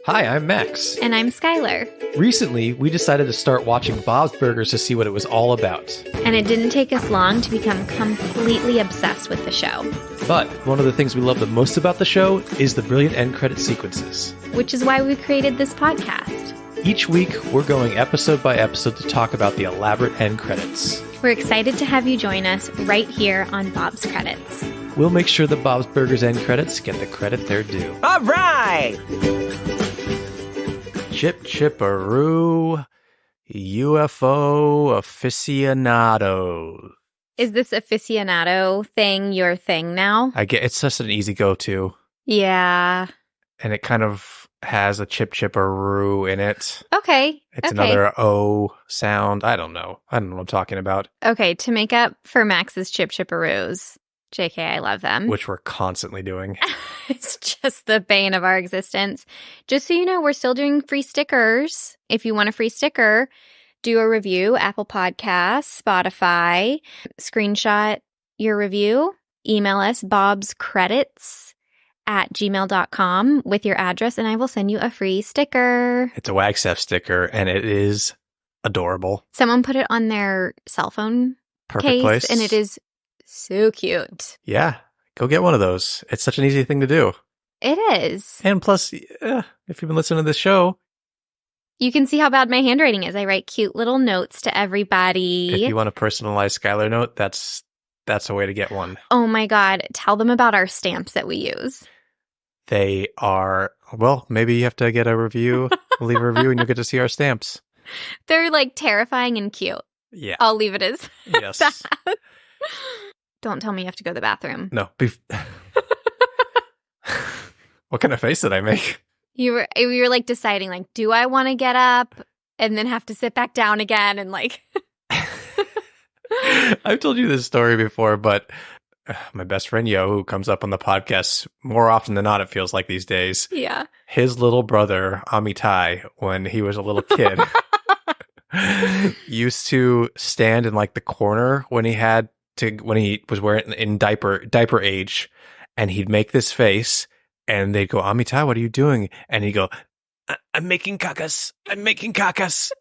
Hi, I'm Max. And I'm Skylar. Recently, we decided to start watching Bob's Burgers to see what it was all about. And it didn't take us long to become completely obsessed with the show. But one of the things we love the most about the show is the brilliant end credit sequences. Which is why we created this podcast. Each week, we're going episode by episode to talk about the elaborate end credits. We're excited to have you join us right here on Bob's Credits. We'll make sure that Bob's Burgers end credits get the credit they're due. All right! Chip Chipperoo, UFO aficionado. Is this aficionado thing your thing now? I get it's just an easy go-to. Yeah. And it kind of has a Chip Chipperoo in it. Okay. It's another O sound. I don't know what I'm talking about. Okay, to make up for Max's Chip Chipperoos. JK, I love them. Which we're constantly doing. It's just the bane of our existence. Just so you know, we're still doing free stickers. If you want a free sticker, do a review, Apple Podcasts, Spotify, screenshot your review, email us bobscredits@gmail.com with your address, and I will send you a free sticker. It's a Wagstaff sticker, and it is adorable. Someone put it on their cell phone case, place. And it is so cute. Yeah. Go get one of those. It's such an easy thing to do. It is. And plus, if you've been listening to this show, you can see how bad my handwriting is. I write cute little notes to everybody. If you want a personalized Skylar note, that's a way to get one. Oh my God. Tell them about our stamps that we use. They are, well, maybe you have to get a review, leave a review, and you'll get to see our stamps. They're like terrifying and cute. Yeah. I'll leave it as yes. that. Don't tell me you have to go to the bathroom. No. What kind of face did I make? You were like deciding, like, do I want to get up and then have to sit back down again and like. I've told you this story before, but my best friend Yo, who comes up on the podcast more often than not, it feels like these days. Yeah. His little brother, Amitai, when he was a little kid, used to stand in like the corner when he was wearing in diaper age, and he'd make this face, and they'd go, Amitai, what are you doing? And he'd go, I'm making cacas. I'm making cacas.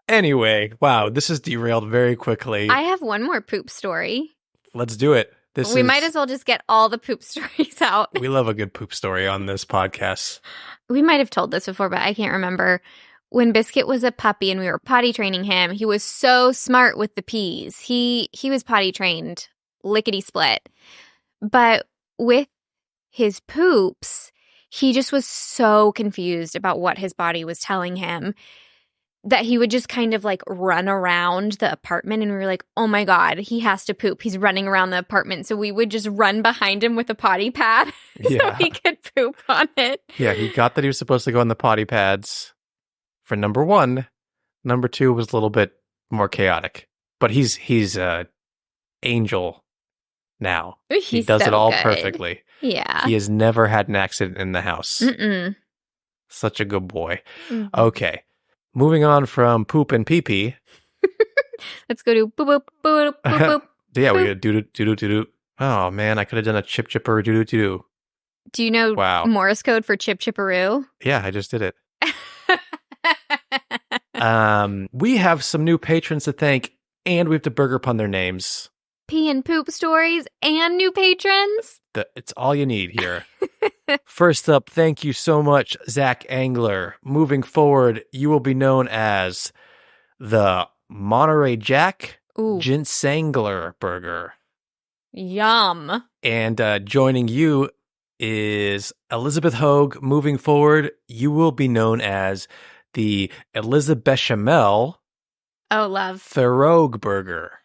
Anyway, wow, this is derailed very quickly. I have one more poop story. Let's do it. We might as well just get all the poop stories out. We love a good poop story on this podcast. We might have told this before, but I can't remember. When Biscuit was a puppy and we were potty training him, he was so smart with the pees. He was potty trained, lickety split. But with his poops, he just was so confused about what his body was telling him that he would just kind of like run around the apartment, and we were like, oh my God, he has to poop. He's running around the apartment. So we would just run behind him with a potty pad so he could poop on it. Yeah, he got that he was supposed to go on the potty pads for number one. Number two was a little bit more chaotic, but he's angel now. He does so it all good. Perfectly. Yeah. He has never had an accident in the house. Mm-mm. Such a good boy. Mm-hmm. Okay. Moving on from poop and pee-pee. Let's go to boop, boop, boop, boop, boop. Yeah, we got doo-doo. Oh, man, I could have done a chip chipper doo-doo-doo. Do you know Morse code for Chip Chipperoo? Yeah, I just did it. We have some new patrons to thank, and we have to burger pun their names. Pee and poop stories and new patrons? It's all you need here. First up, thank you so much, Zach Angler. Moving forward, you will be known as the Monterey Jack Ginsengler Burger. Yum. And joining you is Elizabeth Hogue. Moving forward, you will be known as the Elizabeth Bechamel. Oh, love. Thoreau Burger.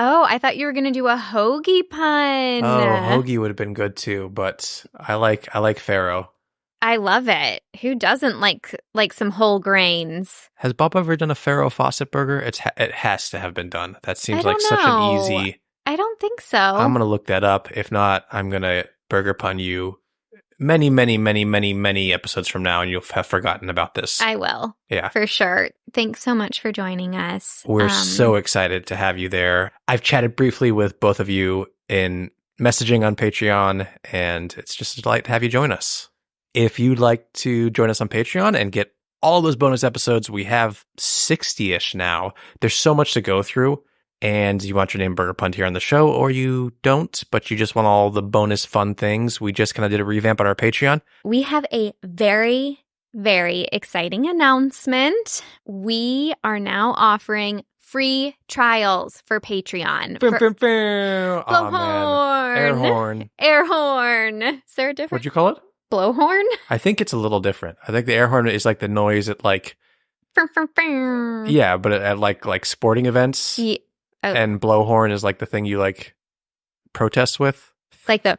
Oh, I thought you were going to do a hoagie pun. Oh, hoagie would have been good too, but I like Pharaoh. I love it. Who doesn't like some whole grains? Has Bob ever done a Pharaoh Fawcett burger? It has to have been done. That seems like such an easy. I don't think so. I'm going to look that up. If not, I'm going to burger pun you many, many, many, many, many episodes from now, and you'll have forgotten about this. I will. Yeah. For sure. Thanks so much for joining us. We're so excited to have you there. I've chatted briefly with both of you in messaging on Patreon, and it's just a delight to have you join us. If you'd like to join us on Patreon and get all those bonus episodes, we have 60-ish now. There's so much to go through, and you want your name Burger Punt here on the show, or you don't, but you just want all the bonus fun things. We just kind of did a revamp on our Patreon. We have a very, very exciting announcement. We are now offering free trials for Patreon. Blowhorn. Air horn. Air horn. Is there a different? What'd you call it? Blowhorn? I think it's a little different. I think the air horn is like the noise at like... Yeah, but at like sporting events. Yeah. Oh. And blowhorn is like the thing you like protest with. Like the...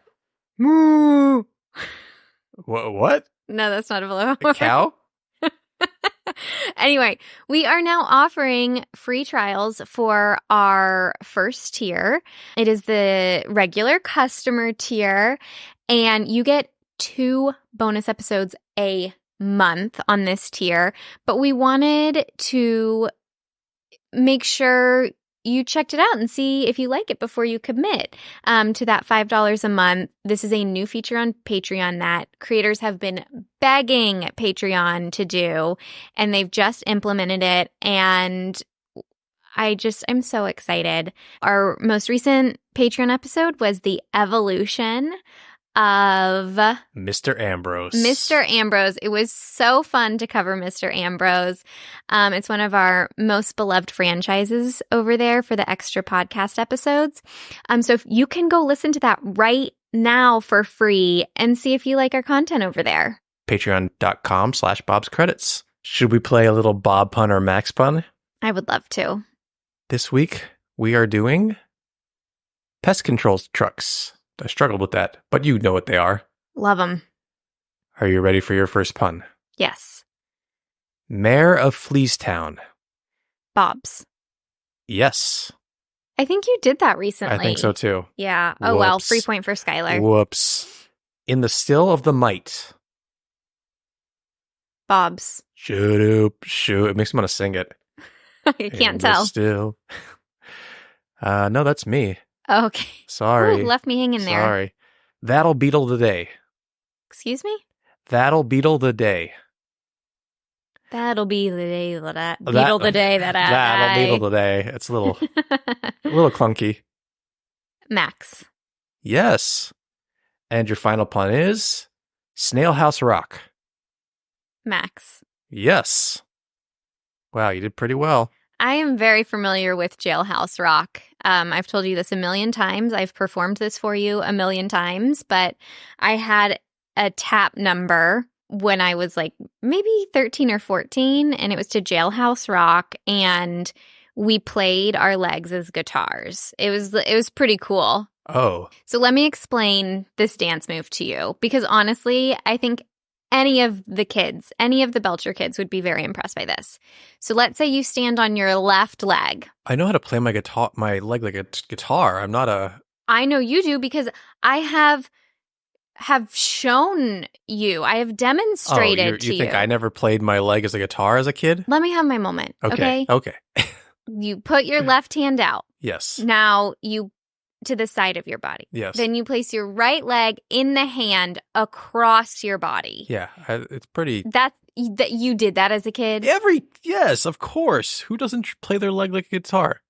Moo. What? No, that's not a blowhorn. A cow? Anyway, we are now offering free trials for our first tier. It is the regular customer tier, and you get 2 bonus episodes a month on this tier. But we wanted to make sure you checked it out and see if you like it before you commit to that $5 a month. This is a new feature on Patreon that creators have been begging Patreon to do, and they've just implemented it. And I'm so excited. Our most recent Patreon episode was the evolution of Mr. Ambrose. Mr. Ambrose. It was so fun to cover Mr. Ambrose. It's one of our most beloved franchises over there for the extra podcast episodes. So if you can go listen to that right now for free and see if you like our content over there. Patreon.com/Bob's Credits. Should we play a little Bob pun or Max pun? I would love to. This week, we are doing pest control trucks. I struggled with that, but you know what they are. Love them. Are you ready for your first pun? Yes. Mayor of Fleecetown. Bob's. Yes. I think you did that recently. I think so too. Yeah. Oh, Whoops. well. Free point for Skylar. Whoops. In the still of the might. Bob's. Shut up. It makes me want to sing it. I can't tell. Still. No, that's me. Okay. Sorry. Ooh, left me hanging there. Sorry. That'll beetle the day. Excuse me? That'll beetle the day. That'll be the day that beetle the day that I... That'll beetle the day. It's a little clunky. Max. Yes. And your final pun is Snail House Rock. Max. Yes. Wow, you did pretty well. I am very familiar with Jailhouse Rock. I've told you this a million times. I've performed this for you a million times, but I had a tap number when I was like maybe 13 or 14, and it was to Jailhouse Rock, and we played our legs as guitars. It was pretty cool. Oh. So let me explain this dance move to you, because honestly, I think any of the Belcher kids would be very impressed by this. So let's say you stand on your left leg. I know how to play my leg like a guitar. I'm not a... I know you do, because I have shown you. I have demonstrated to you. You think I never played my leg as a guitar as a kid? Let me have my moment, okay? Okay. You put your left hand out. Yes. Now you to the side of your body. Yes. Then you place your right leg in the hand across your body. Yeah, it's pretty... That you did that as a kid? Yes, of course. Who doesn't play their leg like a guitar?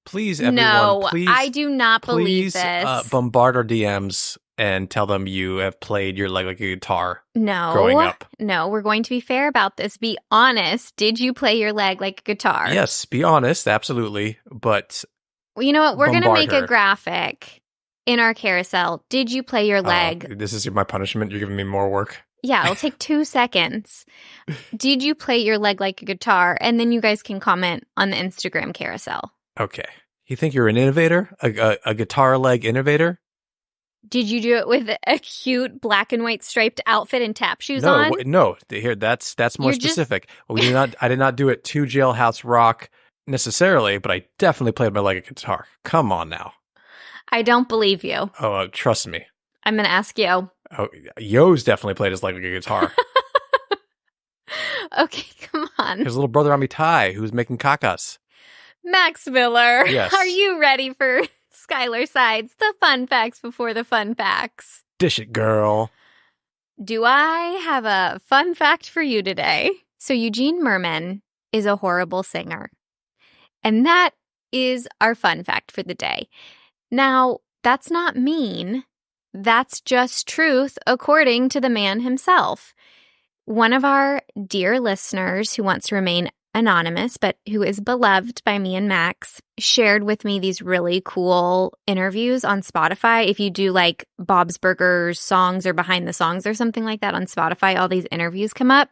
Please, everyone. No, please, I do not believe this. Bombard our DMs and tell them you have played your leg like a guitar. No. Growing up. No, we're going to be fair about this. Be honest. Did you play your leg like a guitar? Yes, be honest, absolutely. But well, you know what? We're going to make her. a graphic in our carousel. Did you play your leg? This is my punishment. You're giving me more work. Yeah, it'll take 2 seconds. Did you play your leg like a guitar? And then you guys can comment on the Instagram carousel. Okay. You think you're an innovator? A guitar leg innovator? Did you do it with a cute black and white striped outfit and tap shoes on? No. Here, that's more specific. I did not do it to Jailhouse Rock necessarily, but I definitely played my leg a guitar. Come on now. I don't believe you. Oh, trust me. I'm going to ask Yo. Oh, Yo's definitely played his leg like a guitar. Okay, come on. His little brother Amitai, who's making kakas. Max Miller, yes. Are you ready for Skylar Sides, the fun facts before the fun facts? Dish it, girl. Do I have a fun fact for you today? So Eugene Merman is a horrible singer. And that is our fun fact for the day. Now, that's not mean. That's just truth according to the man himself. One of our dear listeners who wants to remain anonymous, but who is beloved by me and Max, shared with me these really cool interviews on Spotify. If you do like Bob's Burgers songs or Behind the Songs or something like that on Spotify, all these interviews come up.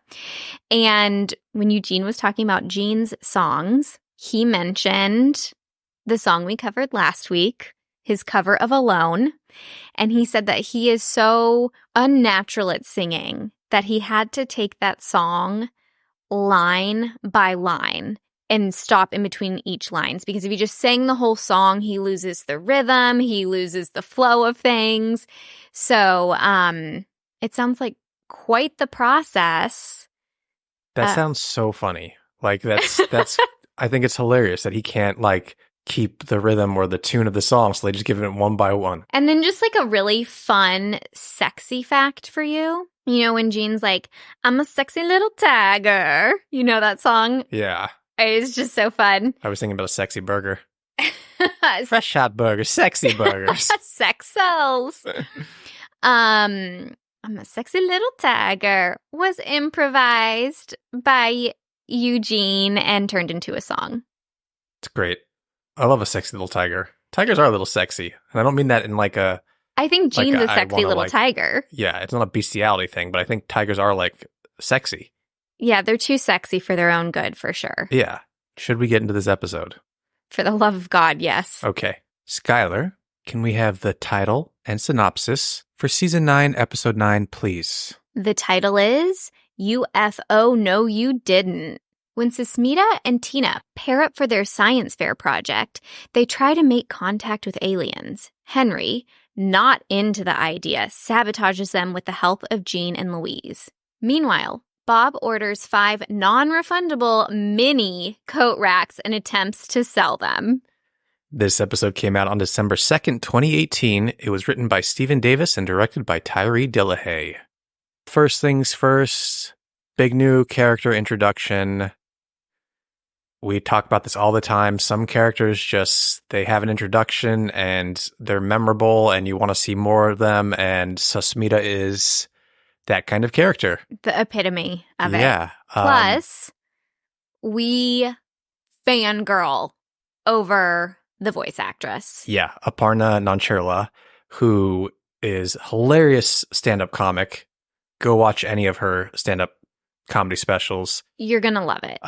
And when Eugene was talking about Gene's songs, he mentioned the song we covered last week, his cover of Alone. And he said that he is so unnatural at singing that he had to take that song line by line and stop in between each lines, because if he just sang the whole song, he loses the rhythm, he loses the flow of things. So it sounds like quite the process. That sounds so funny. Like that's I think it's hilarious that he can't like keep the rhythm or the tune of the song, so they just give it one by one. And then just like a really fun, sexy fact for you. You know, when Gene's like, I'm a sexy little tiger. You know that song? Yeah. It's just so fun. I was thinking about a sexy burger. Fresh hot burgers, sexy burgers. Sex sells. I'm a sexy little tiger was improvised by Eugene and turned into a song. It's great. I love a sexy little tiger. Tigers are a little sexy. And I don't mean that in like a... I think Gene's a sexy little tiger. Yeah, it's not a bestiality thing, but I think tigers are like sexy. Yeah, they're too sexy for their own good, for sure. Yeah. Should we get into this episode? For the love of God, yes. Okay. Skylar, can we have the title and synopsis for Season 9, Episode 9, please? The title is UFO No You Didn't. When Susmita and Tina pair up for their science fair project, they try to make contact with aliens. Henry, not into the idea, sabotages them with the help of Jean and Louise. Meanwhile, Bob orders 5 non-refundable mini coat racks and attempts to sell them. This episode came out on December 2nd, 2018. It was written by Stephen Davis and directed by Tyree Dillahay. First things first, big new character introduction. We talk about this all the time. Some characters just, they have an introduction and they're memorable and you want to see more of them. And Susmita is that kind of character. The epitome of it. Yeah. Plus, we fangirl over the voice actress. Yeah. Aparna Nancherla, who is hilarious stand-up comic. Go watch any of her stand-up comedy specials. You're gonna love it.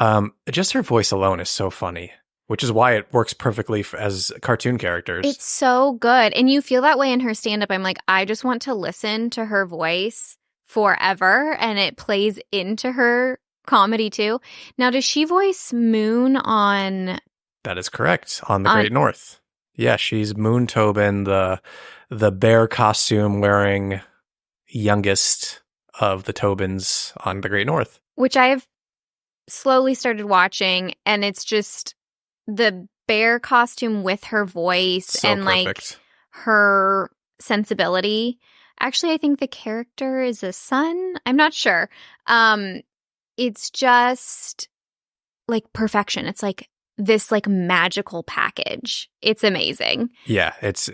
Just her voice alone is so funny, which is why it works perfectly as cartoon characters. It's so good. And you feel that way in her stand-up. I'm like, I just want to listen to her voice forever, and it plays into her comedy too. Now, does she voice Moon on... That is correct, on the Great North. Yeah, she's Moon Tobin, the bear costume wearing youngest of the Tobins on the Great North. Which I have slowly started watching, and it's just the bear costume with her voice so and perfect. Like her sensibility. Actually, I think the character is a son. I'm not sure. It's just like perfection. It's like this like magical package. It's amazing. Yeah, it's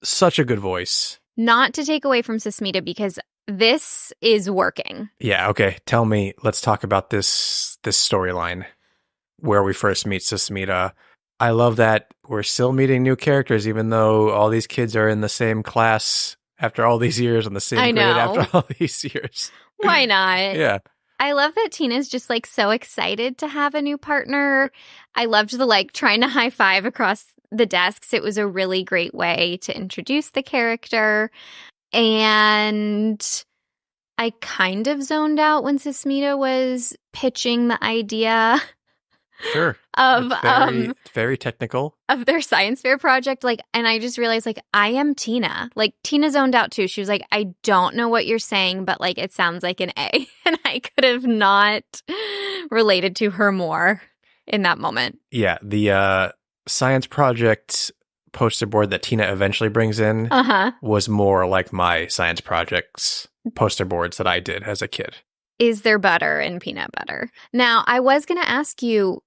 such a good voice. Not to take away from Susmita, because this is working. Yeah, okay. Tell me, let's talk about this storyline where we first meet Susmita. I love that we're still meeting new characters, even though all these kids are in the same class after all these years, on the same grade after all these years. Why not? Yeah. I love that Tina's just like so excited to have a new partner. I loved the like trying to high five across the desks. It was a really great way to introduce the character. And I kind of zoned out when Susmita was pitching the idea Sure. of very technical of their science fair project. Like, and I just realized like I am Tina. Like Tina zoned out too. She was like, I don't know what you're saying, but like it sounds like an A. And I could have not related to her more in that moment. Yeah, the science project poster board that Tina eventually brings in was more like my science projects poster boards that I did as a kid. Is there butter in peanut butter? Now, I was going to ask you,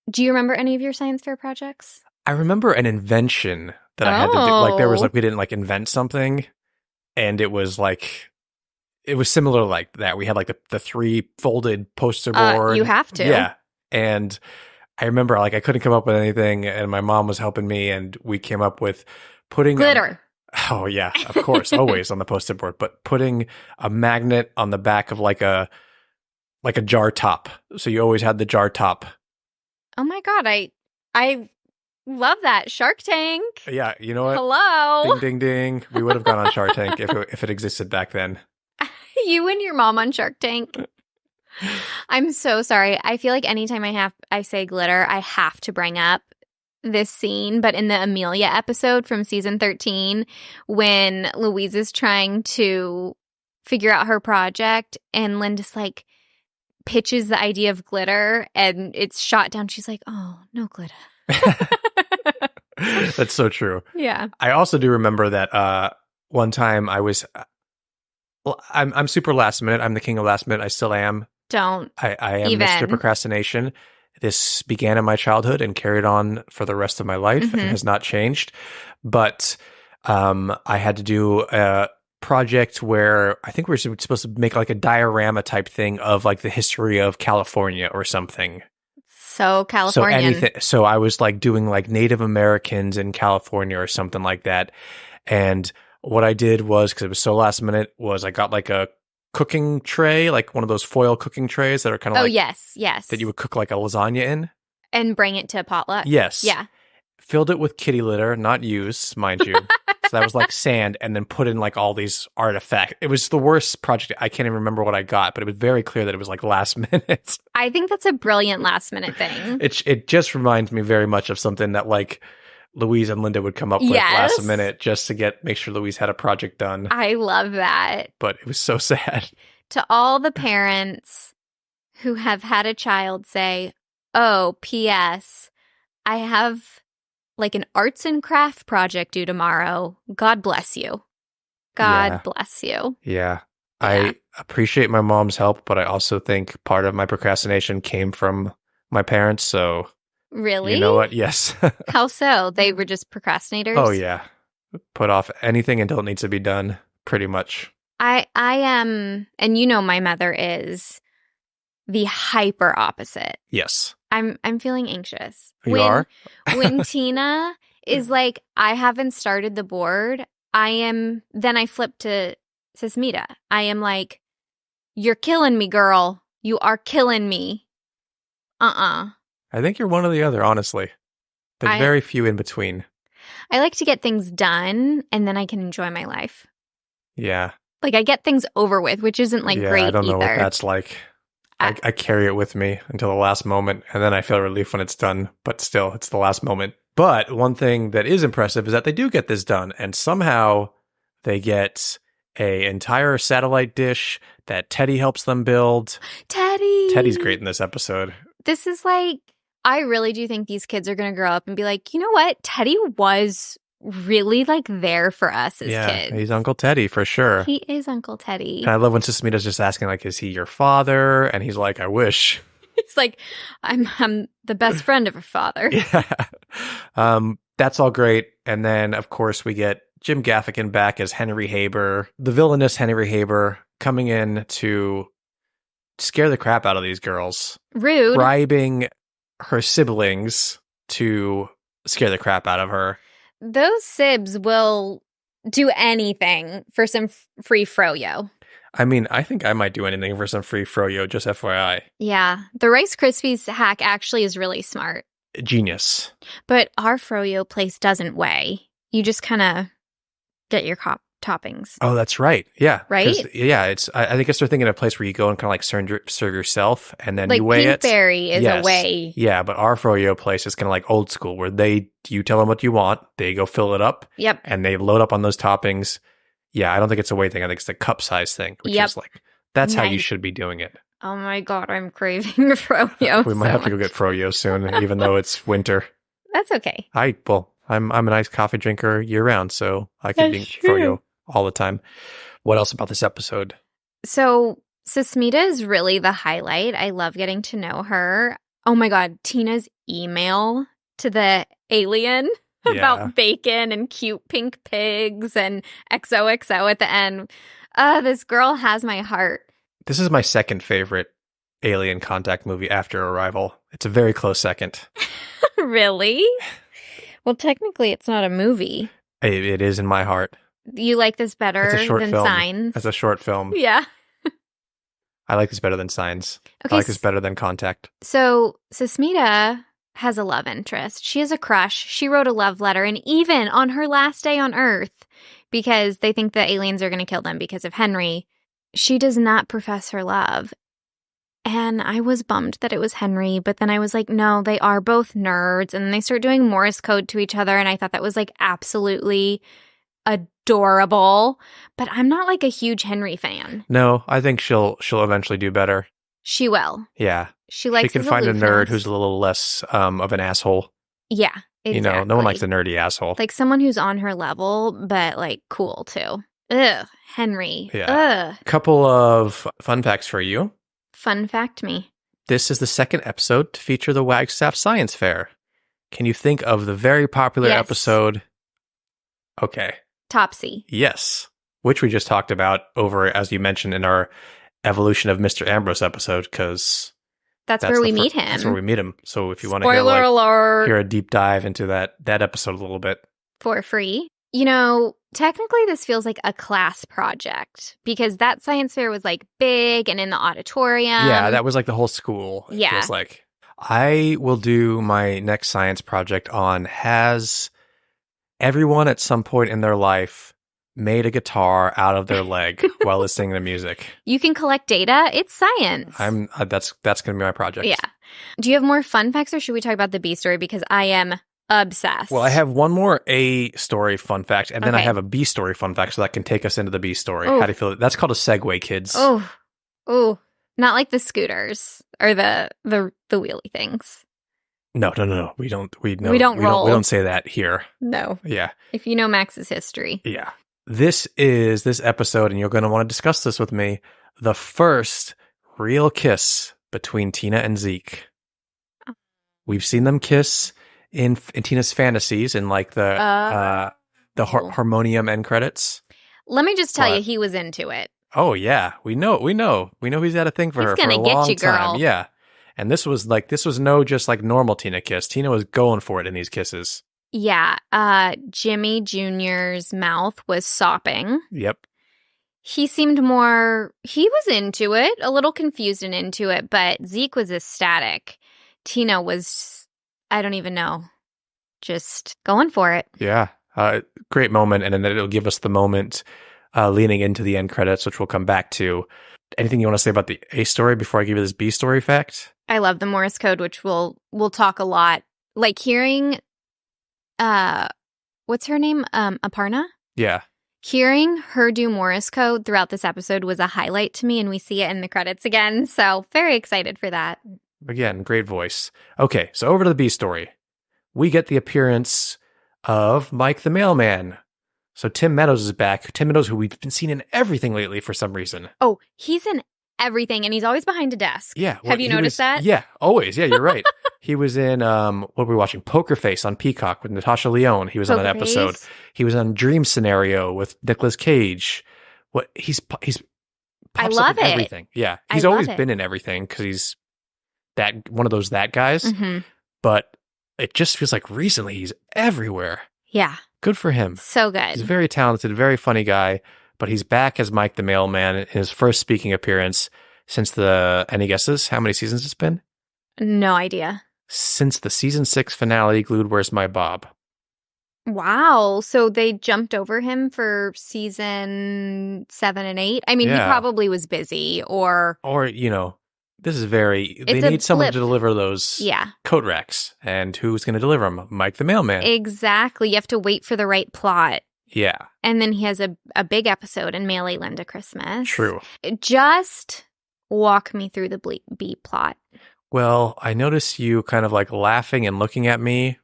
do you remember any of your science fair projects? I remember an invention that I had to do. Like there was like, we didn't like invent something, and it was similar like that. We had like the 3 folded poster board. You have to. Yeah. And I remember like I couldn't come up with anything, and my mom was helping me, and we came up with putting glitter. Oh yeah, of course, always on the poster board, but putting a magnet on the back of like a jar top. So you always had the jar top. Oh my God, I love that. Shark Tank. Yeah, you know what? Hello. Ding, ding, ding. We would have gone on Shark Tank if it existed back then. You and your mom on Shark Tank. I'm so sorry. I feel like anytime I say glitter, I have to bring up this scene, but in the Amelia episode from season 13, when Louise is trying to figure out her project and Linda's like pitches the idea of glitter and it's shot down. She's like, oh, no glitter. That's so true. Yeah. I also do remember that one time I'm super last minute. I'm the king of last minute. I still am. Don't. I am Mr. Procrastination. This began in my childhood and carried on for the rest of my life and has not changed. But I had to do a project where I think we were supposed to make like a diorama type thing of like the history of California or something. So Californian. So I was like doing like Native Americans in California or something like that. And what I did was, because it was so last minute, was I got like a cooking tray, like one of those foil cooking trays that are kind of yes that you would cook like a lasagna in and bring it to a potluck. Yes. Yeah. Filled it with kitty litter, not used, mind you. So that was like sand, and then put in like all these artifacts. It was the worst project. I can't even remember what I got, but it was very clear that it was like last minute. I think that's a brilliant last minute thing. It just reminds me very much of something that like Louise and Linda would come up with last minute just to make sure Louise had a project done. I love that. But it was so sad. To all the parents who have had a child say, oh, P.S., I have like an arts and craft project due tomorrow. God bless you. God bless you. Yeah. I appreciate my mom's help, but I also think part of my procrastination came from my parents. So really? You know what? Yes. How so? They were just procrastinators? Oh, yeah. Put off anything until it needs to be done, pretty much. I am, and you know my mother is the hyper opposite. Yes. I'm feeling anxious. You are? When Tina is like, I haven't started the board, then I flip to Susmita. I am like, you're killing me, girl. You are killing me. I think you're one or the other, honestly. There's very few in between. I like to get things done, and then I can enjoy my life. Yeah. Like, I get things over with, which isn't, like, great either. I don't know what that's like. I carry it with me until the last moment, and then I feel relief when it's done. But still, it's the last moment. But one thing that is impressive is that they do get this done, and somehow they get an entire satellite dish that Teddy helps them build. Teddy's great in this episode. This is like, I really do think these kids are going to grow up and be like, you know what? Teddy was really like there for us as kids. He's Uncle Teddy for sure. He is Uncle Teddy. And I love when Susmita's just asking like, is he your father? And he's like, I wish. He's like, I'm the best friend of her father. Yeah. That's all great. And then of course we get Jim Gaffigan back as Henry Haber, the villainous Henry Haber, coming in to scare the crap out of these girls. Rude. Bribing her siblings to scare the crap out of her. Those sibs will do anything for some free froyo. I mean, I think I might do anything for some free froyo, just FYI. Yeah. The Rice Krispies hack actually is really smart. Genius. But our froyo place doesn't weigh. You just kind of get your toppings. Oh, that's right. Yeah. Right? Yeah. I think I started thinking of a place where you go and kind of like serve yourself and then like you weigh it. Like Pinkberry is a weigh. Yeah, but our froyo place is kind of like old school where you tell them what you want, they go fill it up. Yep. And they load up on those toppings. Yeah, I don't think it's a weigh thing. I think it's a cup size thing, which is like, that's how you should be doing it. Oh my God, I'm craving froyo. We might have to go get froyo soon, even though it's winter. That's okay. I'm a nice coffee drinker year round, so I can drink froyo all the time. What else about this episode? So Susmita is really the highlight. I love getting to know her. Oh my God, Tina's email to the alien Yeah. about bacon and cute pink pigs and XOXO at the end. This girl has my heart. This is my second favorite Alien Contact movie after Arrival. It's a very close second. Really? Well, technically, it's not a movie. It is in my heart. You like this better It's a short than film. Signs? It's a short film. Yeah. I like this better than Signs. Okay, I like this better than Contact. So Susmita has a love interest. She has a crush. She wrote a love letter, and even on her last day on Earth, because they think the aliens are going to kill them because of Henry, she does not profess her love. And I was bummed that it was Henry, but then I was like, no, they are both nerds. And then they start doing Morse code to each other, and I thought that was like absolutely adorable. But I'm not like a huge Henry fan. No, I think she'll eventually do better. She will. Yeah. She likes She can his find a nerd aloofness. who's a little less of an asshole. Yeah, exactly. You know, no one likes a nerdy asshole. Like someone who's on her level, but like cool too. Ugh, Henry. Yeah. Ugh. Couple of fun facts for you. Fun fact me. This is the second episode to feature the Wagstaff Science Fair. Can you think of the very popular Yes. episode? Okay. Topsy. Yes. Which we just talked about over, as you mentioned, in our Evolution of Mr. Ambrose episode, because That's where we meet him. That's where we meet him. So if you want to Spoiler alert. hear a deep dive into that episode a little bit. For free. You know, technically this feels like a class project because that science fair was like big and in the auditorium. Yeah, that was like the whole school. It Yeah. feels like. I will do my next science project on, has everyone at some point in their life made a guitar out of their leg while listening to music? You can collect data. It's science. That's going to be my project. Yeah. Do you have more fun facts or should we talk about the B story? Because I am obsessed. Well, I have one more A story fun fact, and then I Okay. have a B story fun fact, so that can take us into the B story. Oh. How do you feel? That's called a segue, kids. Oh, not like the scooters or the wheelie things. No. We don't don't roll. We don't say that here. No. Yeah. If you know Max's history. Yeah. This episode, and you're going to want to discuss this with me, the first real kiss between Tina and Zeke. We've seen them kiss in Tina's fantasies in like the harmonium end credits. Let me just tell What? you, he was into it. Oh yeah, we know he's had a thing for He's her for gonna a get long you, girl. time. Yeah. And this was no just like normal Tina kiss. Tina was going for it in these kisses. Yeah. Jimmy Jr.'s mouth was sopping. Yep. He was into it, a little confused and into it, but Zeke was ecstatic. Tina was, I don't even know, just going for it. Yeah. Great moment, and then it'll give us the moment leaning into the end credits, which we'll come back to. Anything you want to say about the A story before I give you this B story fact? I love the Morse code, which we'll talk a lot. Like hearing, what's her name? Aparna? Yeah. Hearing her do Morse code throughout this episode was a highlight to me, and we see it in the credits again. So very excited for that. Again, great voice. Okay, so over to the B story. We get the appearance of Mike the Mailman. So Tim Meadows is back. Tim Meadows, who we've been seeing in everything lately for some reason. Oh, he's in everything, and he's always behind a desk. Yeah. Have you noticed that? Yeah, always. Yeah, you're right. He was in, what were we watching? Poker Face on Peacock with Natasha Lyonne. He was on that Poker episode. Face. He was on Dream Scenario with Nicolas Cage. He's pops I up love in it. everything. Yeah. I He's love always it. been in everything because he's one of those guys. Mhm. But it just feels like recently he's everywhere. Yeah, Good for him. so He's good. very talented, very funny guy, but he's back as Mike the Mailman in his first speaking appearance since any guesses how many seasons it's been? No idea. Since the season 6 finale, Glued Where's My Bob? Wow. So they jumped over him for season 7 and 8? I mean, Yeah. he probably was busy or... Or, this is they It's a need someone blip. to deliver those Yeah, coat racks. And who's going to deliver them? Mike the Mailman. exactly. You have to wait for the right plot. Yeah, And then he has a big episode in Mail a Linda Christmas. true. Just walk me through the B plot. Well, I noticed you kind of like laughing and looking at me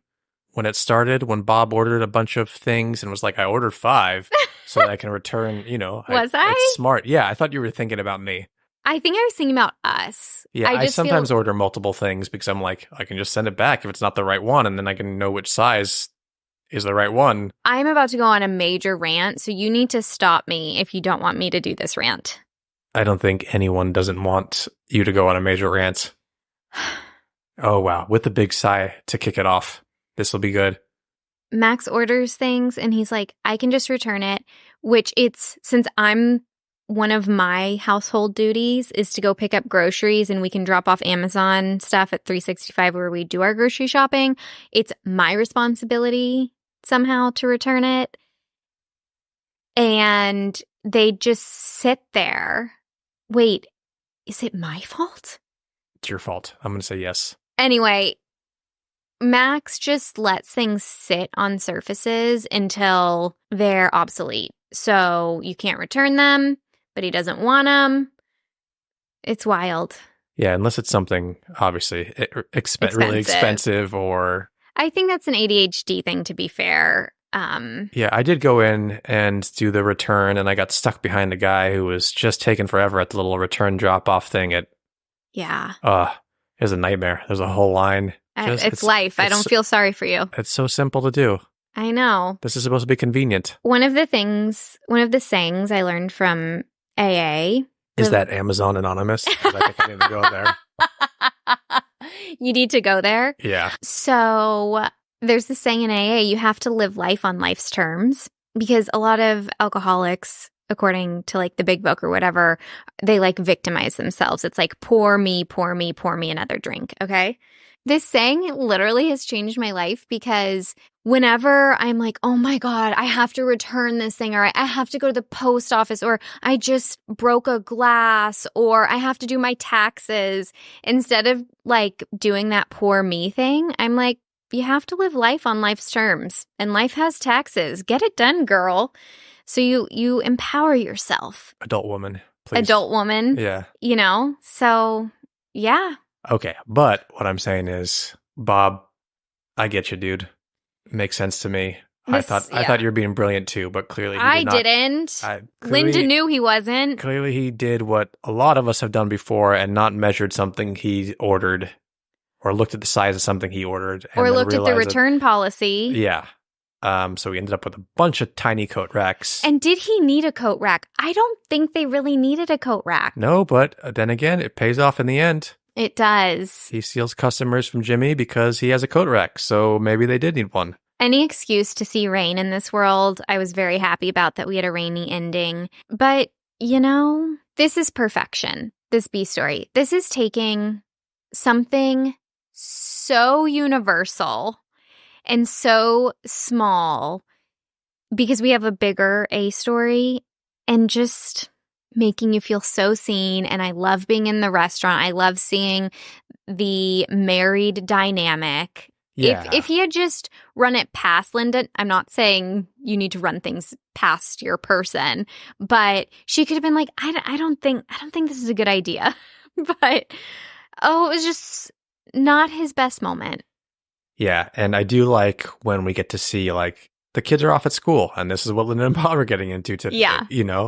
when it started, when Bob ordered a bunch of things and was like, I ordered 5 so that I can return, Was it's I? smart. Yeah, I thought you were thinking about me. I think I was thinking about us. Yeah, I I just feel sometimes order multiple things because I'm like, I can just send it back if it's not the right one, and then I can know which size is the right one. I'm about to go on a major rant, so you need to stop me if you don't want me to do this rant. I don't think anyone doesn't want you to go on a major rant. Oh, wow. With the big sigh to kick it off. This will be good. Max orders things and he's like, I can just return it, which since I'm one of my household duties is to go pick up groceries and we can drop off Amazon stuff at 365 where we do our grocery shopping. It's my responsibility somehow to return it. And they just sit there. Wait, is it my fault? It's your fault. I'm going to say yes. Anyway, Max just lets things sit on surfaces until they're obsolete. So you can't return them, but he doesn't want them. It's wild. Yeah, unless it's something, obviously, really expensive or... I think that's an ADHD thing, to be fair. Yeah, I did go in and do the return, and I got stuck behind a guy who was just taking forever at the little return drop-off thing at... Yeah. It was a nightmare. There's a whole line. It's life. I don't feel sorry for you. It's so simple to do. I know. This is supposed to be convenient. One of the sayings I learned from AA... Is that Amazon Anonymous? 'Cause I think I need to go there. You need to go there? Yeah. So there's this saying in AA, you have to live life on life's terms, because a lot of alcoholics, according to like the big book or whatever, they like victimize themselves. It's like, pour me another drink. Okay. This saying literally has changed my life, because whenever I'm like, oh my God, I have to return this thing, or I have to go to the post office, or I just broke a glass, or I have to do my taxes, instead of like doing that poor me thing, I'm like, you have to live life on life's terms, and life has taxes. Get it done, girl. So you empower yourself. Adult woman, please. Adult woman. Yeah. So yeah. Okay, but what I'm saying is, Bob, I get you, dude. Makes sense to me. I thought you were being brilliant too, but clearly he didn't. Linda knew he wasn't. Clearly he did what a lot of us have done before and not measured something he ordered, or looked at the size of something he ordered, or looked at the return policy. Yeah. So we ended up with a bunch of tiny coat racks. And did he need a coat rack? I don't think they really needed a coat rack. No, but then again, it pays off in the end. It does. He steals customers from Jimmy because he has a coat rack, so maybe they did need one. Any excuse to see rain in this world, I was very happy about that we had a rainy ending. But, this is perfection, this B story. This is taking something so universal and so small, because we have a bigger A story, and just making you feel so seen. And I love being in the restaurant. I love seeing the married dynamic. Yeah. If he had just run it past Linda, I'm not saying you need to run things past your person, but she could have been like, I don't think this is a good idea. But it was just not his best moment. Yeah, and I do like when we get to see like the kids are off at school, and this is what Linda and Bob are getting into today. Yeah.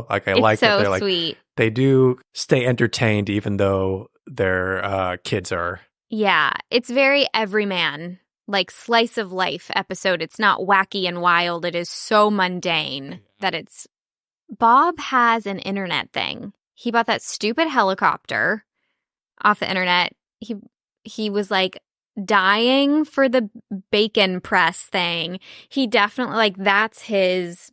Like I It's like so that they're like sweet. They do stay entertained even though their kids are. Yeah, it's very everyman, like slice of life episode. It's not wacky and wild. It is so mundane that it's... Bob has an internet thing. He bought that stupid helicopter off the internet. He was like dying for the bacon press thing. He definitely, like, that's his...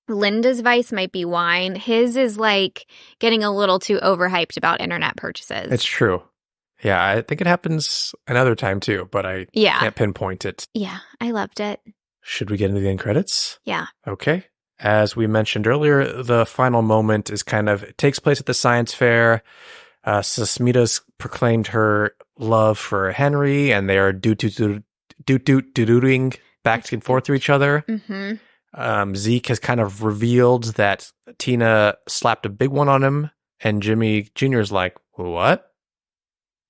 Linda's vice might be wine. His is like getting a little too overhyped about internet purchases. It's true. Yeah, I think it happens another time too, but I can't pinpoint it. Yeah, I loved it. Should we get into the end credits? Yeah. Okay. As we mentioned earlier, the final moment it takes place at the science fair. Susmita's proclaimed her love for Henry, and they are doot-doot-doot-doing back and forth to each other. Mm-hmm. Zeke has kind of revealed that Tina slapped a big one on him, and Jimmy Jr.'s like, what?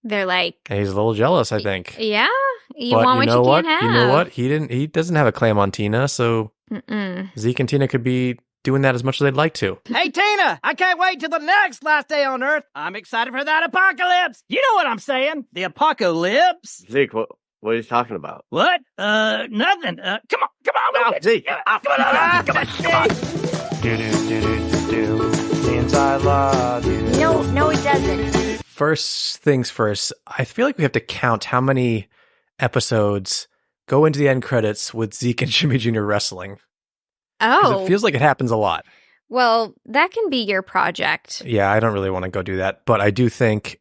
They're like... And he's a little jealous, I think. Yeah? You But want you what know you what? can't have. You know what? He doesn't have a claim on Tina, so Mm-mm. Zeke and Tina could be doing that as much as they'd like to. Hey, Tina, I can't wait till the next last day on Earth. I'm excited for that apocalypse. You know what I'm saying? The apocalypse. Zeke, what are you talking about? What? Nothing. Come on, Ow, Zeke. come on. Means I love you. No, it doesn't. First things first, I feel like we have to count how many episodes go into the end credits with Zeke and Jimmy Jr. wrestling. Because Oh. it feels like it happens a lot. Well, that can be your project. Yeah, I don't really want to go do that, but I do think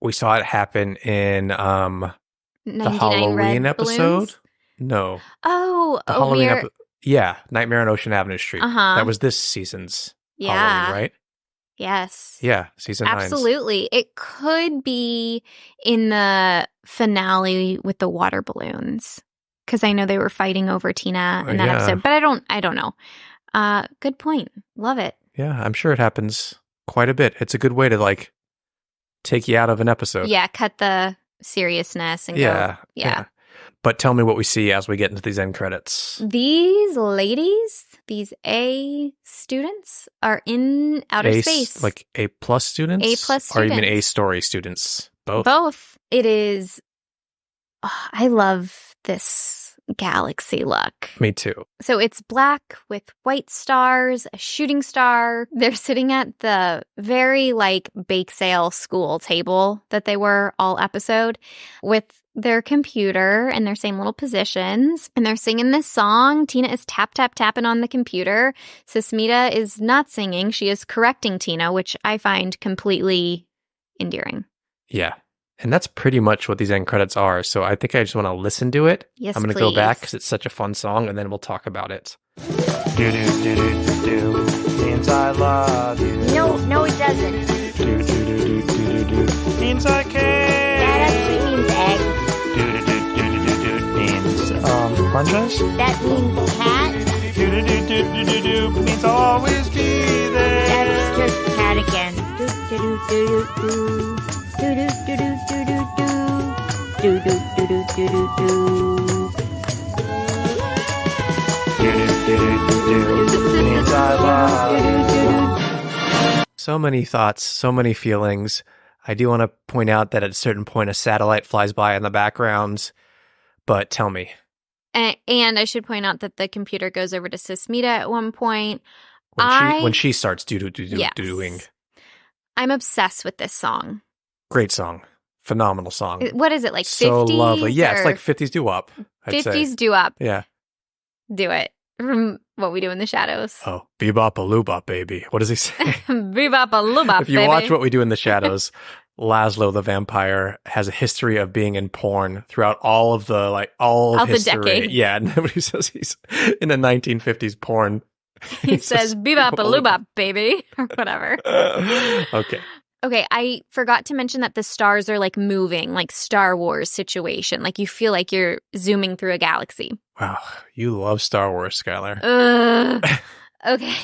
we saw it happen in the 99 Halloween red episode. balloons? No. Oh, The Halloween we're... episode. Yeah, Nightmare on Ocean Avenue Street. Uh-huh. That was this season's Yeah. Halloween, right? Yes. Yeah, season 9's. Absolutely. It could be in the finale with the water balloons. Because I know they were fighting over Tina in that Yeah. episode. But I don't know. Good point. Love it. Yeah, I'm sure it happens quite a bit. It's a good way to like take you out of an episode. Yeah, cut the seriousness and Yeah. go. Yeah. But tell me what we see as we get into these end credits. These ladies, these A students, are in outer space. Like A+ students? A+ Or you mean students. A story students? Both? Both. It is. Oh, I love this galaxy look. Me too. So it's black with white stars, a shooting star. They're sitting at the very like bake sale school table that they were all episode with their computer in their same little positions. And they're singing this song. Tina is tapping on the computer. Susmita is not singing. She is correcting Tina, which I find completely endearing. Yeah. And that's pretty much what these end credits are. So I think I just want to listen to it. Yes, I'm going to please. go back because it's such a fun song, and then we'll talk about it. Do means I love you. No, it doesn't. Do means I care. That actually means egg. Means apologize. That means cat. Do means I'll always be there. That's just cat again. Do do do do do. Do do do do do do do. Do do do do do do do. Means I love you. So many thoughts, so many feelings. I do want to point out that at a certain point, a satellite flies by in the background. But tell me. And I should point out that the computer goes over to Susmita at one point. When she starts doing. I'm obsessed with this song. Great song. Phenomenal song. What is it, like 50s? So lovely. Yeah, it's or like 50s doo-wop. 50s doo-wop. Yeah. Do it. From What We Do in the Shadows. Oh, bebop-a-loobop, baby. What does he say? Bebop-a-loobop, If you baby. watch What We Do in the Shadows, Laszlo the vampire has a history of being in porn throughout all of All the history. decades. Yeah, and nobody says he's in the 1950s porn. He says, bebop-a-loobop, baby. Or whatever. Okay. Okay, I forgot to mention that the stars are like moving, like Star Wars situation. Like you feel like you're zooming through a galaxy. Wow, you love Star Wars, Skylar. Okay.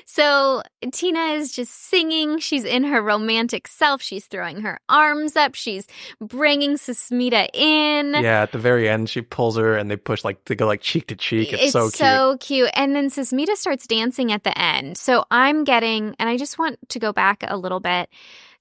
So Tina is just singing. She's in her romantic self. She's throwing her arms up. She's bringing Susmita in. Yeah, at the very end, she pulls her and they go like cheek to cheek. It's so cute. So cute. And then Susmita starts dancing at the end. So I'm getting, and I just want to go back a little bit.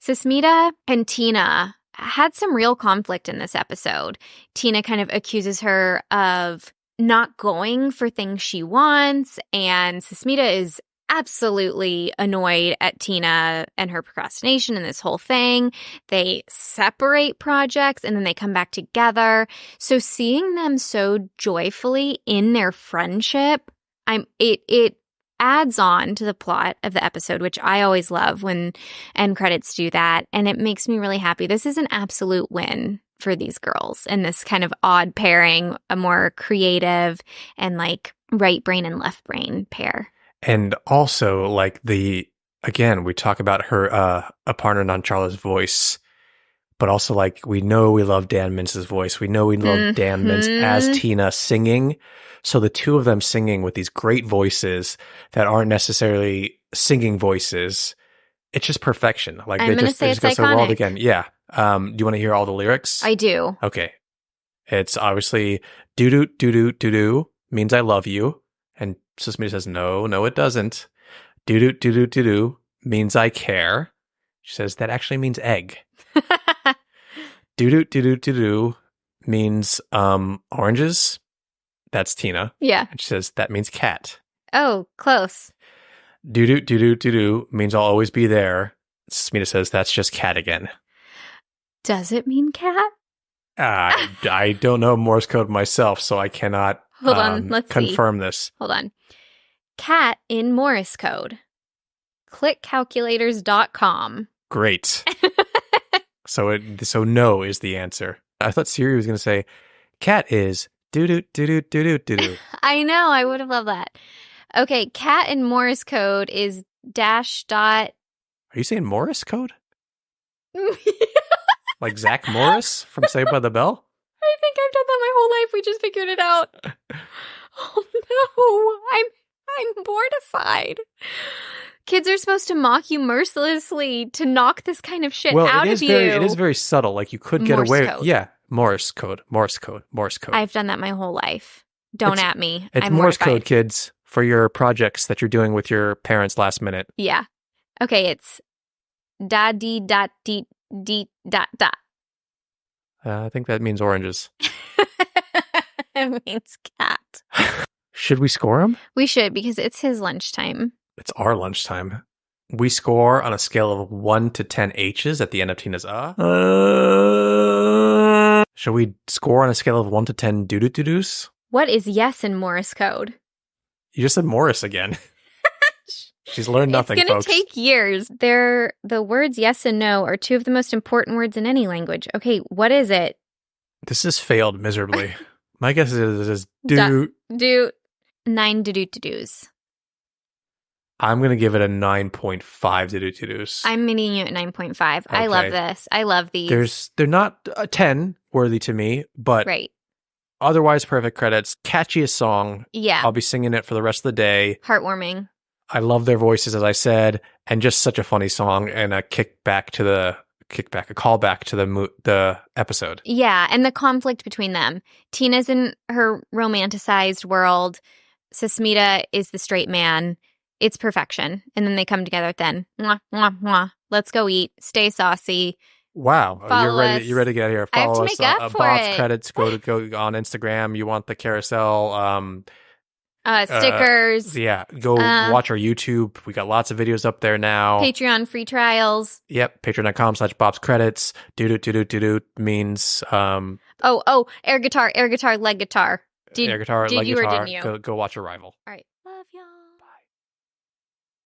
Susmita and Tina had some real conflict in this episode. Tina kind of accuses her of not going for things she wants, and Susmita is absolutely annoyed at Tina and her procrastination and this whole thing. They separate projects and then they come back together. So seeing them so joyfully in their friendship, it adds on to the plot of the episode, which I always love when end credits do that. And it makes me really happy. This is an absolute win for these girls and this kind of odd pairing, a more creative and like right brain and left brain pair. And also, like, again, we talk about her Aparna Nancherla's voice, but also, like, we know we love Dan Mintz's voice. We know we love Dan Mintz as Tina singing. So the two of them singing with these great voices that aren't necessarily singing voices, it's just perfection. Like, I'm going to say they it's just go so well iconic. again. Yeah. Do you want to hear all the lyrics? I do. Okay. It's obviously doo-doo means I love you. And Susmita says, no, it doesn't. Doo-doo means I care. She says, that actually means egg. Doo-doo means oranges. That's Tina. Yeah. And she says, that means cat. Oh, close. Doo-doo means I'll always be there. Susmita says, that's just cat again. Does it mean cat? I don't know Morse code myself, so I cannot Hold on, let's confirm this. Hold on. Cat in Morse code. Clickcalculators.com. Great. So no is the answer. I thought Siri was going to say, cat is doo-doo. I know, I would have loved that. Okay, cat in Morse code is dash dot. Are you saying Morse code? Like Zach Morris from Saved by the Bell? I think I've done that my whole life. We just figured it out. Oh no, I'm mortified. Kids are supposed to mock you mercilessly to knock this kind of shit out of you. It is very subtle. Like you could get Morse away. code. Yeah, Morse code. I've done that my whole life. Don't at me. It's I'm Morse mortified. code, kids, for your projects that you're doing with your parents last minute. Yeah. Okay, it's da dee dot dee dee dot dot. I think that means oranges. It means cat. Should we score him? We should, because it's his lunchtime. It's our lunchtime. We score on a scale of 1 to 10 H's at the end of Tina's Should we score on a scale of 1 to 10 doo-doo-doo-doos? What is yes in Morse code? You just said Morris again. She's learned nothing, It's going folks. to take years. The words yes and no are two of the most important words in any language. Okay, what is it? This has failed miserably. My guess is do. Do 9 do-do-to-do's. I'm going to give it a 9.5 do-do-to-do's. I'm meeting you at 9.5. I Okay. love this. I love these. They're not a 10 worthy to me, but Right. otherwise perfect credits. Catchiest song. Yeah. I'll be singing it for the rest of the day. Heartwarming. I love their voices, as I said, and just such a funny song and a callback to the episode. Yeah, and the conflict between them. Tina's in her romanticized world. Susmita is the straight man. It's perfection. And then they come together at the end. Mwah, mwah, mwah. Let's go eat. Stay saucy. Wow, Follow us. You're ready to get here. I have Follow to us make up for Bob's it. Credits. Go on Instagram. You want the carousel. Stickers. Yeah, go watch our YouTube. We got lots of videos up there now. Patreon free trials. Yep, patreon.com/Bob's Credits. Do means Oh, air guitar, leg guitar. air guitar, did leg you or guitar. didn't you? Go watch Arrival. All right.